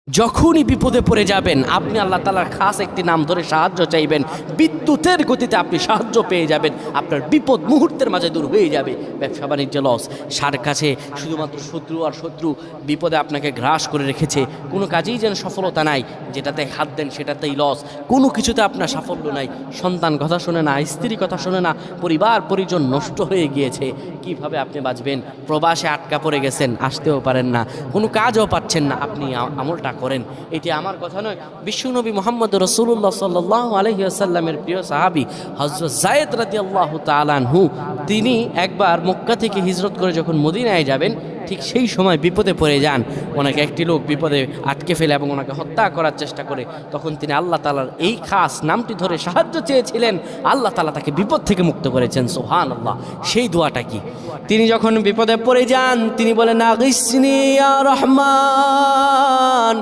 যখনই বিপদে পড়ে যাবেন আপনি আল্লাহ তাআলার খাস একটি নাম ধরে সাহায্য চাইবেন, বিদ্যুতের গতিতে আপনি সাহায্য পেয়ে যাবেন, আপনার বিপদ মুহূর্তের মাঝে দূর হয়ে যাবে। ব্যবসা বাণিজ্য লস, সার কাছে শুধুমাত্র শত্রু আর শত্রু, বিপদে আপনাকে গ্রাস করে রেখেছে, কোনো কাজেই যেন সফলতা নাই, যেটাতে হাত দেন সেটাতেই লস, কোনো কিছুতে আপনার সাফল্য নাই, সন্তান কথা শোনে না, স্ত্রী কথা শোনে না, পরিবার পরিজন নষ্ট হয়ে গিয়েছে, কিভাবে আপনি বাঁচবেন? প্রবাসে আটকা পড়ে গেছেন, আসতেও পারেন না, কোনো কাজও পাচ্ছেন না, আপনি আমলটা করেন। এটি আমার কথা নয়, বিশ্বনবী মুহাম্মদ রাসূলুল্লাহ সাল্লাল্লাহু আলাইহি ওয়াসাল্লামের প্রিয় সাহাবী হযরত যায়েদ রাদিয়াল্লাহু তাআলা আনহু, তিনি একবার মক্কা থেকে হিজরত করে যখন মদিনায় যাবেন, ঠিক সেই সময় বিপদে পড়ে যান। ওনাকে একটি লোক বিপদে আটকে ফেলে এবং ওনাকে হত্যা করার চেষ্টা করে। তখন তিনি আল্লাহ তাআলার এই খাস নামটি ধরে সাহায্য চেয়েছিলেন, আল্লাহ তাআলা তাকে বিপদ থেকে মুক্ত করেছেন। সুবহানাল্লাহ। সেই দোয়াটা কি? তিনি যখন বিপদে পড়ে যান তিনি বলেন, আগিসনি ইয়া রহমান।